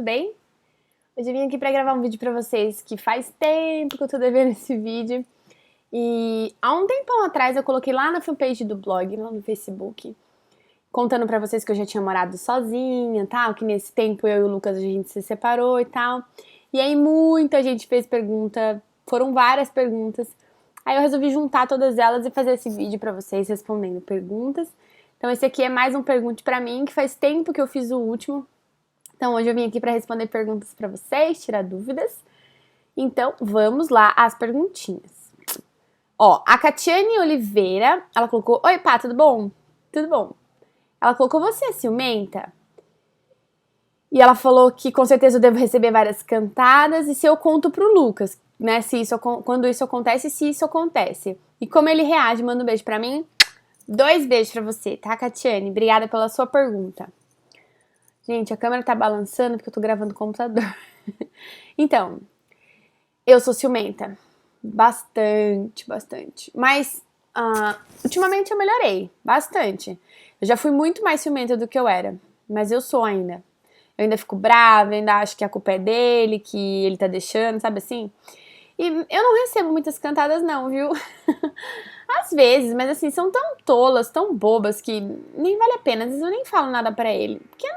tudo bem? Hoje eu vim aqui pra gravar um vídeo pra vocês que faz tempo que eu tô devendo esse vídeo. E há um tempão atrás eu coloquei lá na fanpage do blog, lá no Facebook, contando pra vocês que eu já tinha morado sozinha, tal, que nesse tempo eu e o Lucas a gente se separou e tal. E aí muita gente fez pergunta, foram várias perguntas. Aí eu resolvi juntar todas elas e fazer esse vídeo pra vocês respondendo perguntas. Então esse aqui é mais um Pergunte Pra Mim, que faz tempo que eu fiz o último. Então hoje eu vim aqui pra responder perguntas pra vocês, tirar dúvidas. Então vamos lá às perguntinhas. Ó, a Catiane Oliveira, ela colocou: Oi, Pá, tudo bom? Tudo bom. Ela colocou: Você é ciumenta? E ela falou que com certeza eu devo receber várias cantadas e se eu conto pro Lucas, né, quando isso acontece, se isso acontece. E como ele reage, manda um beijo pra mim. 2 beijos pra você, tá, Catiane? Obrigada pela sua pergunta. Gente, a câmera tá balançando porque eu tô gravando no computador. Então, eu sou ciumenta. Bastante. Mas, ultimamente eu melhorei. Bastante. Eu já fui muito mais ciumenta do que eu era. Mas eu sou ainda. Eu ainda fico brava, eu ainda acho que a culpa é dele, que ele tá deixando, sabe assim? E eu não recebo muitas cantadas não, viu? Às vezes, mas assim, são tão tolas, tão bobas que nem vale a pena. Às vezes eu nem falo nada pra ele. Porque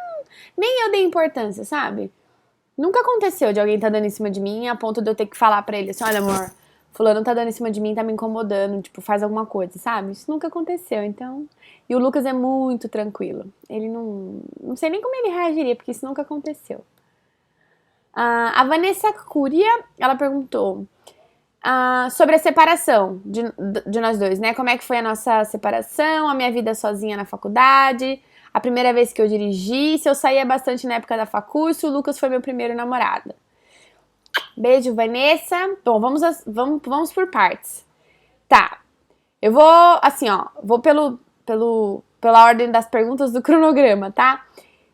nem eu dei importância, sabe? Nunca aconteceu de alguém tá dando em cima de mim a ponto de eu ter que falar pra ele assim: olha, amor, fulano tá dando em cima de mim, tá me incomodando, tipo, faz alguma coisa, sabe? Isso nunca aconteceu, então... E o Lucas é muito tranquilo. Ele não sei nem como ele reagiria, porque isso nunca aconteceu. A Vanessa Curia, ela perguntou sobre a separação de nós dois, né? Como é que foi a nossa separação, a minha vida sozinha na faculdade, a primeira vez que eu dirigi, se eu saía bastante na época da facu e se o Lucas foi meu primeiro namorado. Beijo, Vanessa. Bom, vamos por partes. Tá, eu vou, assim, ó, vou pela ordem das perguntas do cronograma, tá?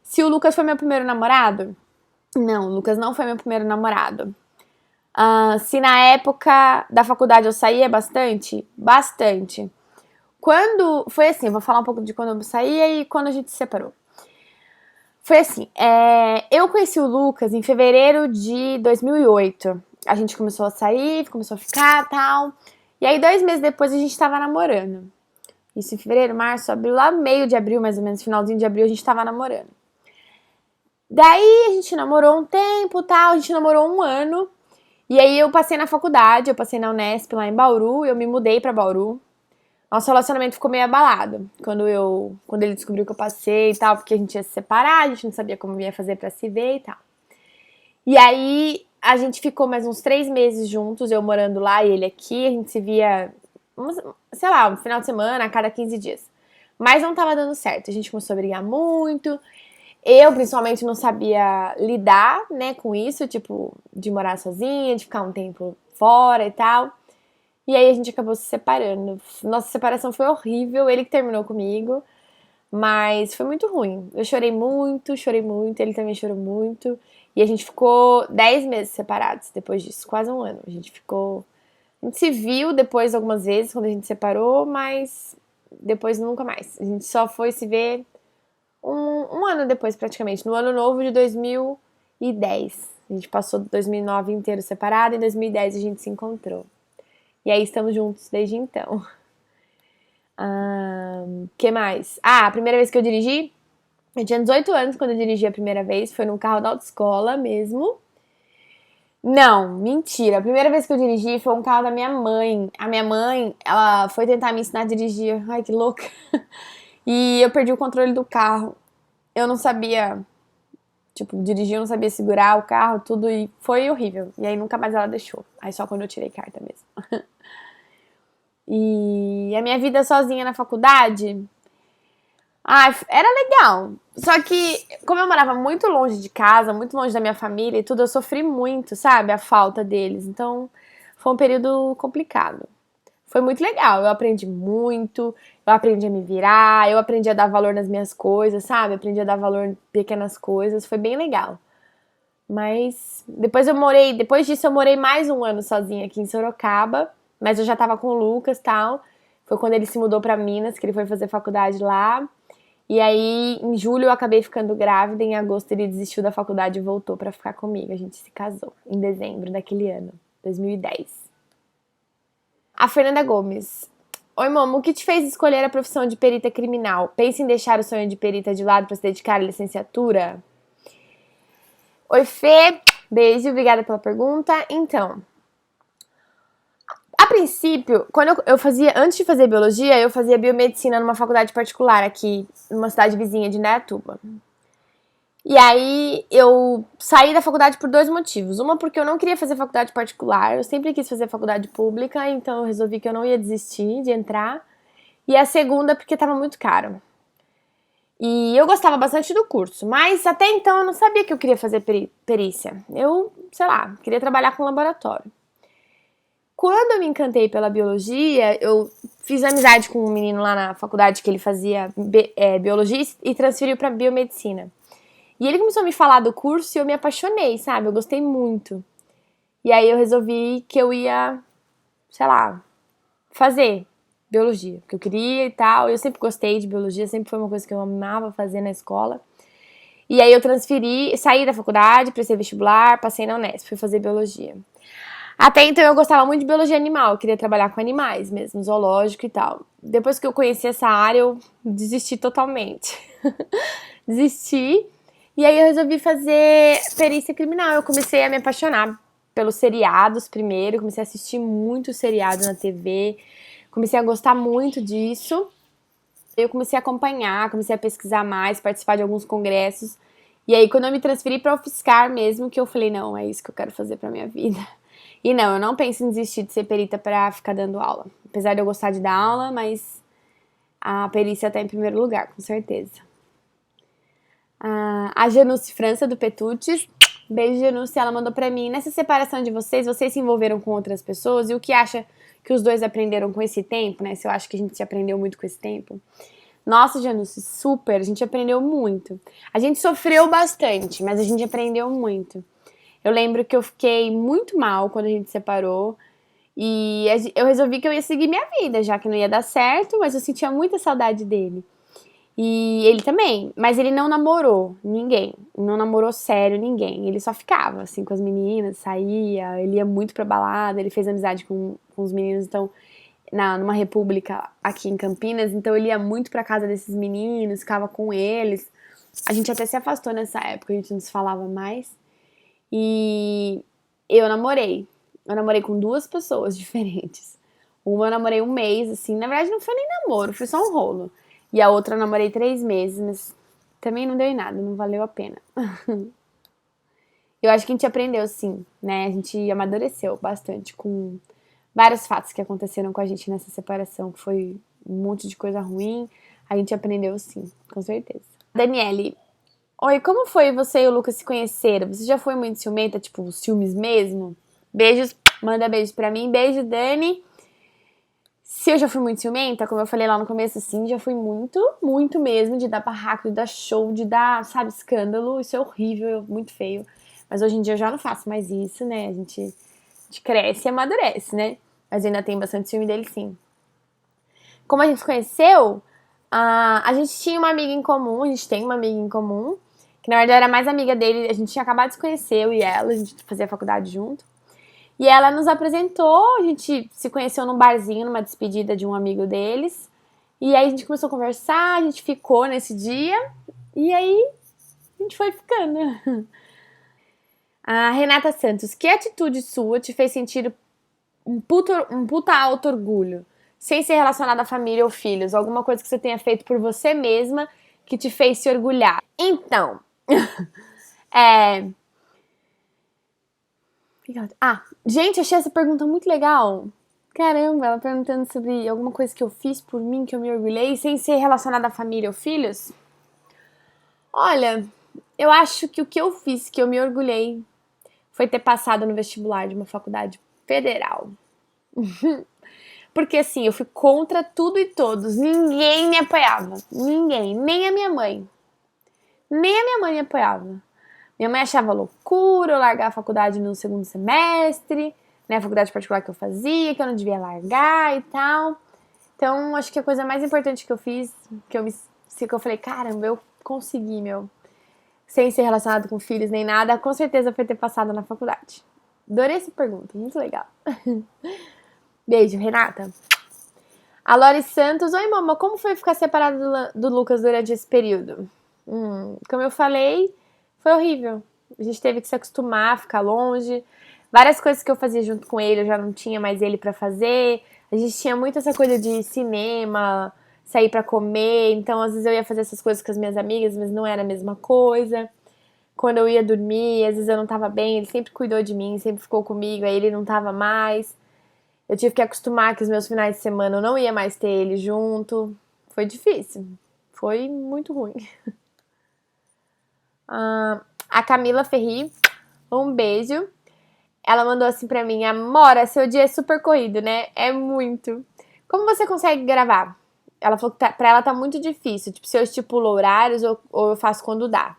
Se o Lucas foi meu primeiro namorado? Não, o Lucas não foi meu primeiro namorado. Se na época da faculdade eu saía bastante? Bastante. Quando... Foi assim, eu vou falar um pouco de quando eu saía e quando a gente se separou. Foi assim, eu conheci o Lucas em fevereiro de 2008. A gente começou a sair, começou a ficar e tal. E aí 2 meses depois a gente tava namorando. Isso em fevereiro, março, abril, lá meio de abril, mais ou menos, finalzinho de abril, a gente tava namorando. Daí a gente namorou um tempo, tal, a gente namorou 1 ano. E aí eu passei na faculdade, eu passei na Unesp lá em Bauru, eu me mudei pra Bauru. Nosso relacionamento ficou meio abalado quando ele descobriu que eu passei e tal, porque a gente ia se separar, a gente não sabia como ia fazer pra se ver e tal. E aí a gente ficou mais uns 3 meses juntos, eu morando lá e ele aqui, a gente se via, sei lá, um final de semana, a cada 15 dias. Mas não tava dando certo, a gente começou a brigar muito. Eu, principalmente, não sabia lidar, né, com isso, tipo, de morar sozinha, de ficar um tempo fora e tal. E aí a gente acabou se separando. Nossa separação foi horrível, ele que terminou comigo, mas foi muito ruim. Eu chorei muito, ele também chorou muito. E a gente ficou 10 meses separados depois disso, quase 1 ano. A gente se viu depois algumas vezes quando a gente separou, mas depois nunca mais. A gente só foi se ver um ano depois, praticamente, no ano novo de 2010. A gente passou 2009 inteiro separado, em 2010 a gente se encontrou. E aí estamos juntos desde então. Que mais? A primeira vez que eu dirigi, eu tinha 18 anos quando eu dirigi a primeira vez, foi num carro da autoescola mesmo. Não, mentira. A primeira vez que eu dirigi foi um carro da minha mãe. A minha mãe, ela foi tentar me ensinar a dirigir. Ai, que louca. E eu perdi o controle do carro. Eu não sabia, tipo, dirigir, eu não sabia segurar o carro, tudo, e foi horrível. E aí nunca mais ela deixou. Aí só quando eu tirei carta mesmo. E a minha vida sozinha na faculdade, era legal. Só que, como eu morava muito longe de casa, muito longe da minha família e tudo, eu sofri muito, sabe? A falta deles. Então, foi um período complicado. Foi muito legal, eu aprendi muito, eu aprendi a me virar, eu aprendi a dar valor nas minhas coisas, sabe? Aprendi a dar valor em pequenas coisas, foi bem legal. Mas depois disso eu morei mais 1 ano sozinha aqui em Sorocaba, mas eu já tava com o Lucas e tal. Foi quando ele se mudou pra Minas, que ele foi fazer faculdade lá. E aí, em julho, eu acabei ficando grávida. Em agosto, ele desistiu da faculdade e voltou pra ficar comigo. A gente se casou em dezembro daquele ano, 2010. A Fernanda Gomes. Oi, Momo, o que te fez escolher a profissão de perita criminal? Pensa em deixar o sonho de perita de lado para se dedicar à licenciatura? Oi, Fê. Beijo, obrigada pela pergunta. Então, a princípio, quando eu fazia, antes de fazer biologia, eu fazia biomedicina numa faculdade particular aqui, numa cidade vizinha de Indaiatuba. E aí eu saí da faculdade por 2 motivos. Uma, porque eu não queria fazer faculdade particular, eu sempre quis fazer faculdade pública, então eu resolvi que eu não ia desistir de entrar. E a segunda, porque estava muito caro. E eu gostava bastante do curso, mas até então eu não sabia que eu queria fazer perícia. Eu, sei lá, queria trabalhar com laboratório. Quando eu me encantei pela biologia, eu fiz amizade com um menino lá na faculdade que ele fazia biologia e transferiu para biomedicina. E ele começou a me falar do curso e eu me apaixonei, sabe? Eu gostei muito. E aí eu resolvi que eu ia, sei lá, fazer biologia, que eu queria e tal. Eu sempre gostei de biologia, sempre foi uma coisa que eu amava fazer na escola. E aí eu transferi, saí da faculdade, prestei vestibular, passei na Unesp, fui fazer biologia. Até então eu gostava muito de biologia animal, eu queria trabalhar com animais mesmo, zoológico e tal. Depois que eu conheci essa área, eu desisti totalmente. Desisti. E aí eu resolvi fazer perícia criminal. Eu comecei a me apaixonar pelos seriados primeiro, comecei a assistir muito seriado na TV, comecei a gostar muito disso. Eu comecei a acompanhar, comecei a pesquisar mais, participar de alguns congressos. E aí quando eu me transferi para UFSCar mesmo, que eu falei, não, é isso que eu quero fazer pra minha vida. E não, eu não penso em desistir de ser perita pra ficar dando aula. Apesar de eu gostar de dar aula, mas a perícia tá em primeiro lugar, com certeza. A Januce França, do Petutes. Beijo, Januce. Ela mandou pra mim. Nessa separação de vocês se envolveram com outras pessoas? E o que acha que os dois aprenderam com esse tempo, né? Se eu acho que a gente aprendeu muito com esse tempo. Nossa, Januce, super. A gente aprendeu muito. A gente sofreu bastante, mas a gente aprendeu muito. Eu lembro que eu fiquei muito mal quando a gente separou. E eu resolvi que eu ia seguir minha vida, já que não ia dar certo, mas eu sentia muita saudade dele. E ele também, mas ele não namorou ninguém, não namorou sério ninguém, ele só ficava assim com as meninas, saía, ele ia muito pra balada, ele fez amizade com os meninos, então, numa república aqui em Campinas, então ele ia muito pra casa desses meninos, ficava com eles, a gente até se afastou nessa época, a gente não se falava mais, e eu namorei com 2 pessoas diferentes, uma eu namorei 1 mês, assim, na verdade não foi nem namoro, foi só um rolo. E a outra eu namorei 3 meses, mas também não deu em nada, não valeu a pena. Eu acho que a gente aprendeu sim, né? A gente amadureceu bastante com vários fatos que aconteceram com a gente nessa separação, que foi um monte de coisa ruim. A gente aprendeu sim, com certeza. Daniele, oi, como foi você e o Lucas se conheceram? Você já foi muito ciumenta, tipo, os ciúmes mesmo? Beijos, manda beijo pra mim. Beijo, Dani. Se eu já fui muito ciumenta, como eu falei lá no começo, assim, já fui muito, muito mesmo, de dar barraco, de dar show, de dar, sabe, escândalo. Isso é horrível, muito feio. Mas hoje em dia eu já não faço mais isso, né? A gente cresce e amadurece, né? Mas ainda tem bastante ciúme dele, sim. Como a gente se conheceu, a gente tinha uma amiga em comum, a gente tem uma amiga em comum, que na verdade era mais amiga dele, a gente tinha acabado de se conhecer, eu e ela, a gente fazia faculdade junto. E ela nos apresentou, a gente se conheceu num barzinho, numa despedida de um amigo deles. E aí a gente começou a conversar, a gente ficou nesse dia. E aí a gente foi ficando. A Renata Santos, que atitude sua te fez sentir um puta auto-orgulho? Sem ser relacionada à família ou filhos? Alguma coisa que você tenha feito por você mesma que te fez se orgulhar? Então, gente, achei essa pergunta muito legal. Caramba, ela perguntando sobre alguma coisa que eu fiz por mim, que eu me orgulhei, sem ser relacionada à família ou filhos. Olha, eu acho que o que eu fiz, que eu me orgulhei, foi ter passado no vestibular de uma faculdade federal. Porque assim, eu fui contra tudo e todos. Ninguém me apoiava. Ninguém. Nem a minha mãe. Nem a minha mãe me apoiava. Minha mãe achava loucura eu largar a faculdade no segundo semestre, né, a faculdade particular que eu fazia, que eu não devia largar e tal. Então, acho que a coisa mais importante que eu fiz, que eu me assim, que eu falei, caramba, eu consegui, meu. Sem ser relacionado com filhos nem nada, com certeza foi ter passado na faculdade. Adorei essa pergunta, muito legal. Beijo, Renata. A Lori Santos, oi, mamãe, como foi ficar separada do Lucas durante esse período? Como eu falei, foi horrível. A gente teve que se acostumar a ficar longe. Várias coisas que eu fazia junto com ele, eu já não tinha mais ele pra fazer. A gente tinha muito essa coisa de cinema, sair pra comer. Então, às vezes eu ia fazer essas coisas com as minhas amigas, mas não era a mesma coisa. Quando eu ia dormir, às vezes eu não tava bem, ele sempre cuidou de mim, sempre ficou comigo, aí ele não tava mais. Eu tive que acostumar que os meus finais de semana eu não ia mais ter ele junto. Foi difícil. Foi muito ruim. A Camila Ferri, um beijo. Ela mandou assim pra mim: Amora, seu dia é super corrido, né? É muito. Como você consegue gravar? Ela falou que pra ela tá muito difícil. Tipo, se eu estipulo horários ou eu faço quando dá.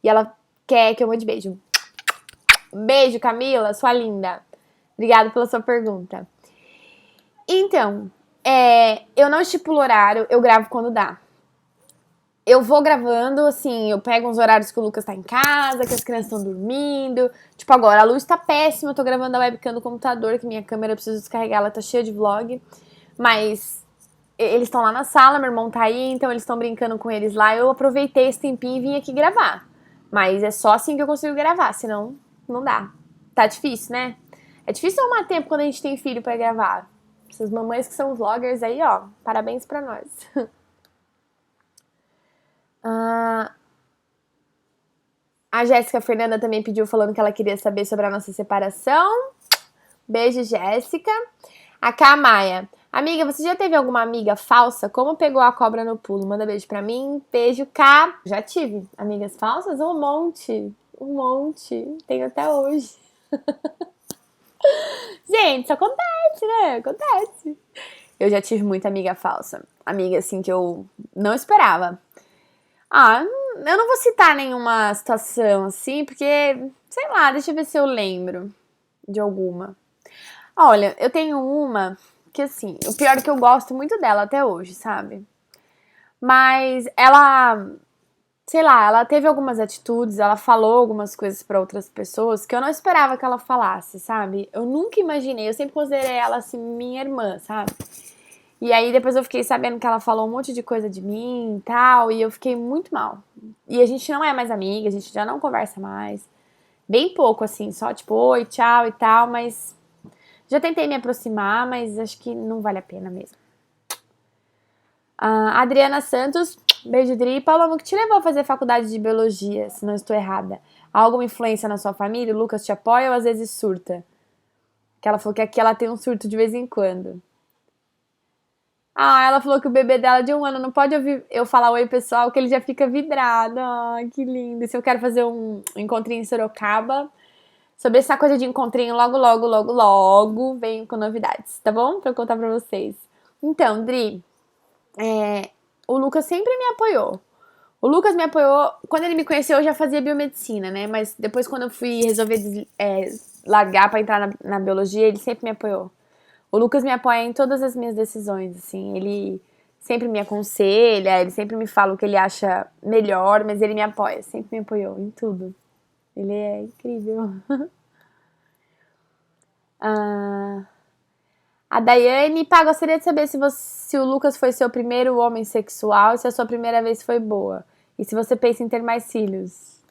E ela quer que eu mande beijo. Beijo, Camila, sua linda. Obrigada pela sua pergunta. Então, eu não estipulo horário, eu gravo quando dá. Eu vou gravando, assim, eu pego uns horários que o Lucas tá em casa, que as crianças estão dormindo. Tipo, agora a luz tá péssima, eu tô gravando a webcam do computador, que minha câmera eu preciso descarregar, ela tá cheia de vlog. Mas eles estão lá na sala, meu irmão tá aí, então eles estão brincando com eles lá. Eu aproveitei esse tempinho e vim aqui gravar. Mas é só assim que eu consigo gravar, senão não dá. Tá difícil, né? É difícil arrumar tempo quando a gente tem filho pra gravar. Essas mamães que são vloggers aí, ó, parabéns pra nós. A Jéssica Fernanda também pediu falando que ela queria saber sobre a nossa separação. Beijo, Jéssica. A K Maia. Amiga, você já teve alguma amiga falsa? Como pegou a cobra no pulo? Manda beijo pra mim. Beijo, K. Já tive amigas falsas? Um monte. Um monte. Tenho até hoje. Gente, isso acontece, né? Acontece. Eu já tive muita amiga falsa. Amiga, assim, que eu não esperava. Eu não vou citar nenhuma situação assim, porque, sei lá, deixa eu ver se eu lembro de alguma. Olha, eu tenho uma que, assim, o pior é que eu gosto muito dela até hoje, sabe? Mas ela, sei lá, ela teve algumas atitudes, ela falou algumas coisas pra outras pessoas que eu não esperava que ela falasse, sabe? Eu nunca imaginei, eu sempre considerei ela, assim, minha irmã, sabe? E aí depois eu fiquei sabendo que ela falou um monte de coisa de mim e tal, e eu fiquei muito mal. E a gente não é mais amiga, a gente já não conversa mais. Bem pouco, assim, só tipo, oi, tchau e tal, mas já tentei me aproximar, mas acho que não vale a pena mesmo. Adriana Santos, beijo, Dri. Paula, o que te levou a fazer faculdade de biologia, se não estou errada? Há alguma influência na sua família? O Lucas te apoia ou às vezes surta? Que ela falou que aqui ela tem um surto de vez em quando. Ela falou que o bebê dela de 1 ano não pode ouvir eu falar oi, pessoal, que ele já fica vidrado. Que lindo. E se eu quero fazer um encontrinho em Sorocaba, sobre essa coisa de encontrinho, logo, logo, logo, logo, venho com novidades, tá bom? Pra eu contar pra vocês. Então, Dri, o Lucas sempre me apoiou. O Lucas me apoiou, quando ele me conheceu eu já fazia biomedicina, né? Mas depois quando eu fui resolver largar pra entrar na biologia, ele sempre me apoiou. O Lucas me apoia em todas as minhas decisões, assim, ele sempre me aconselha, ele sempre me fala o que ele acha melhor, mas ele me apoia, sempre me apoiou em tudo. Ele é incrível. A Daiane, gostaria de saber se o Lucas foi seu primeiro homem sexual e se a sua primeira vez foi boa. E se você pensa em ter mais filhos.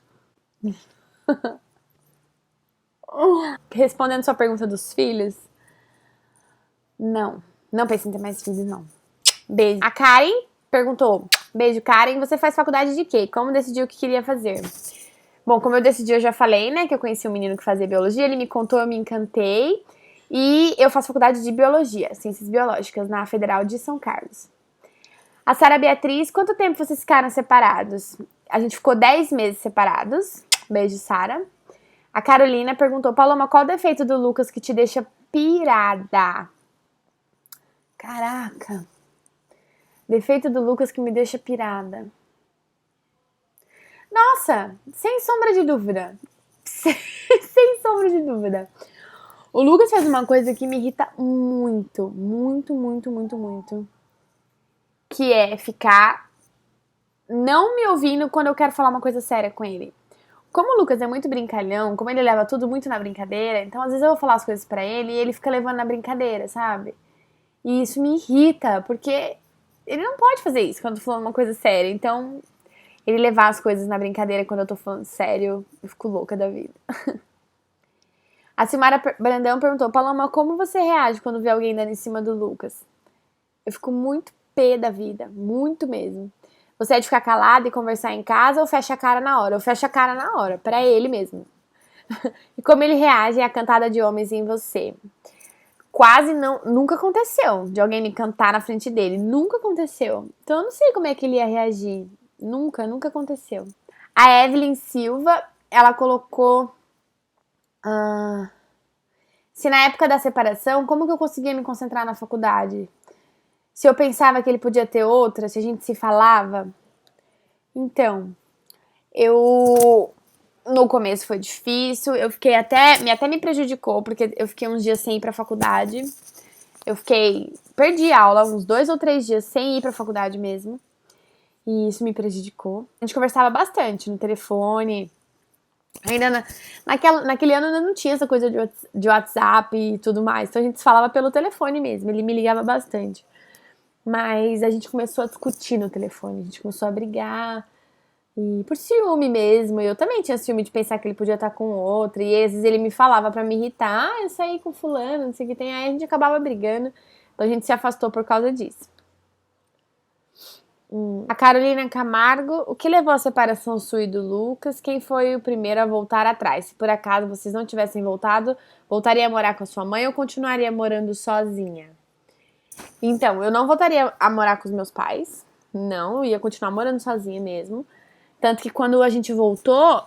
Respondendo sua pergunta dos filhos, não penso em ter mais filhos, não. Beijo. A Karen perguntou: beijo, Karen, você faz faculdade de quê? Como decidiu o que queria fazer? Bom, como eu decidi, eu já falei, né, que eu conheci um menino que fazia biologia, ele me contou, eu me encantei. E eu faço faculdade de biologia, ciências biológicas, na Federal de São Carlos. A Sara Beatriz, quanto tempo vocês ficaram separados? A gente ficou 10 meses separados. Beijo, Sara. A Carolina perguntou: Paloma, qual o defeito do Lucas que te deixa pirada? Caraca. Defeito do Lucas que me deixa pirada. Nossa, sem sombra de dúvida. Sem sombra de dúvida. O Lucas faz uma coisa que me irrita muito, muito, muito, muito, muito. Que é ficar não me ouvindo quando eu quero falar uma coisa séria com ele. Como o Lucas é muito brincalhão, como ele leva tudo muito na brincadeira, então às vezes eu vou falar as coisas pra ele e ele fica levando na brincadeira, sabe? E isso me irrita, porque ele não pode fazer isso quando eu tô falando uma coisa séria. Então, ele levar as coisas na brincadeira quando eu tô falando sério, eu fico louca da vida. A Silmara Brandão perguntou: Paloma, como você reage quando vê alguém dando em cima do Lucas? Eu fico muito pé da vida, muito mesmo. Você é de ficar calada e conversar em casa ou fecha a cara na hora? Eu fecho a cara na hora, pra ele mesmo. E como ele reage à cantada de homens em você? Quase não, nunca aconteceu de alguém me cantar na frente dele. Nunca aconteceu. Então eu não sei como é que ele ia reagir. Nunca aconteceu. A Evelyn Silva, ela colocou... se na época da separação, como que eu conseguia me concentrar na faculdade? Se eu pensava que ele podia ter outra, se a gente se falava. Então, no começo foi difícil, eu fiquei até me prejudicou, porque eu fiquei uns dias sem ir pra faculdade. Perdi aula uns 2 ou 3 dias sem ir pra faculdade mesmo. E isso me prejudicou. A gente conversava bastante no telefone. Ainda naquele ano ainda não tinha essa coisa de WhatsApp e tudo mais. Então a gente se falava pelo telefone mesmo. Ele me ligava bastante. Mas a gente começou a discutir no telefone. A gente começou a brigar. E por ciúme mesmo. Eu também tinha ciúme de pensar que ele podia estar com outra. E às vezes ele me falava pra me irritar. Eu saí com fulano, não sei o que tem. Aí a gente acabava brigando. Então a gente se afastou por causa disso. A Carolina Camargo: o que levou à separação sua e do Lucas? Quem foi o primeiro a voltar atrás? Se por acaso vocês não tivessem voltado, voltaria a morar com a sua mãe ou continuaria morando sozinha? Então, eu não voltaria a morar com os meus pais. Não, eu ia continuar morando sozinha mesmo. Tanto que quando a gente voltou,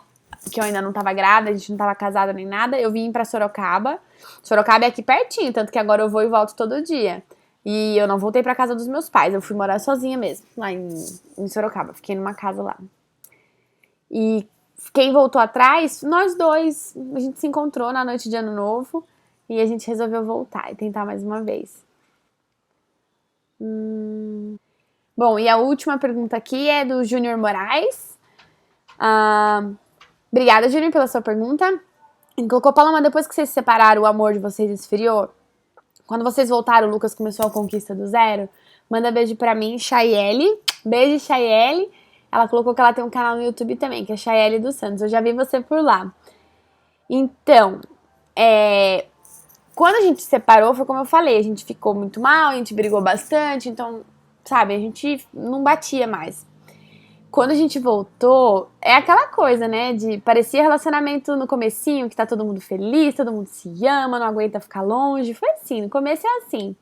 que eu ainda não tava grávida, a gente não tava casada nem nada, eu vim pra Sorocaba. Sorocaba é aqui pertinho, tanto que agora eu vou e volto todo dia. E eu não voltei pra casa dos meus pais, eu fui morar sozinha mesmo, lá em Sorocaba. Fiquei numa casa lá. E quem voltou atrás, nós dois. A gente se encontrou na noite de Ano Novo e a gente resolveu voltar e tentar mais uma vez. Bom, e a última pergunta aqui é do Júnior Moraes. Obrigada, Júnior, pela sua pergunta. Ele colocou: Paloma, depois que vocês se separaram, o amor de vocês esfriou? Quando vocês voltaram, o Lucas começou a conquista do zero? Manda beijo pra mim, Chayele. Beijo, Chayele. Ela colocou que ela tem um canal no YouTube também, que é Chayele dos Santos. Eu já vi você por lá. Então, quando a gente se separou, foi como eu falei, a gente ficou muito mal, a gente brigou bastante, então, sabe, a gente não batia mais. Quando a gente voltou, é aquela coisa, né, parecia relacionamento no comecinho, que tá todo mundo feliz, todo mundo se ama, não aguenta ficar longe. Foi assim, no começo é assim.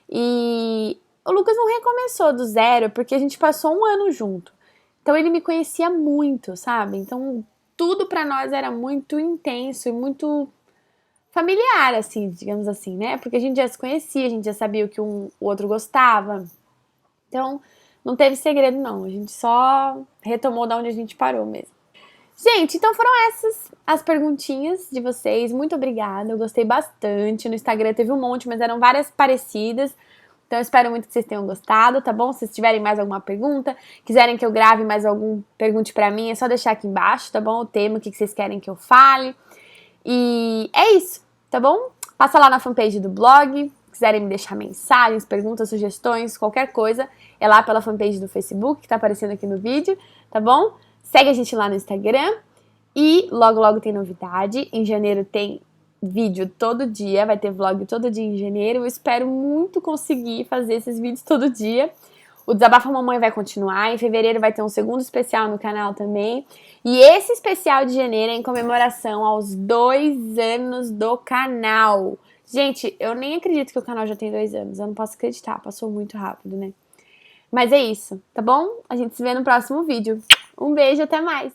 E o Lucas não recomeçou do zero, porque a gente passou um ano junto. Então ele me conhecia muito, sabe? Então tudo pra nós era muito intenso e muito familiar, assim, digamos assim, né? Porque a gente já se conhecia, a gente já sabia o que o outro gostava. Então não teve segredo, não. A gente só retomou da onde a gente parou mesmo. Gente, então foram essas as perguntinhas de vocês. Muito obrigada, eu gostei bastante. No Instagram teve um monte, mas eram várias parecidas. Então eu espero muito que vocês tenham gostado, tá bom? Se tiverem mais alguma pergunta, quiserem que eu grave mais algum, pergunte pra mim, é só deixar aqui embaixo, tá bom? O tema, o que vocês querem que eu fale. E é isso, tá bom? Passa lá na fanpage do blog. Quiserem me deixar mensagens, perguntas, sugestões, qualquer coisa, é lá pela fanpage do Facebook, que tá aparecendo aqui no vídeo, tá bom? Segue a gente lá no Instagram e logo tem novidade. Em janeiro tem vídeo todo dia, vai ter vlog todo dia em janeiro. Eu espero muito conseguir fazer esses vídeos todo dia. O Desabafa Mamãe vai continuar, em fevereiro vai ter um segundo especial no canal também. E esse especial de janeiro é em comemoração aos 2 anos do canal. Gente, eu nem acredito que o canal já tem 2 anos, eu não posso acreditar, passou muito rápido, né? Mas é isso, tá bom? A gente se vê no próximo vídeo. Um beijo, até mais!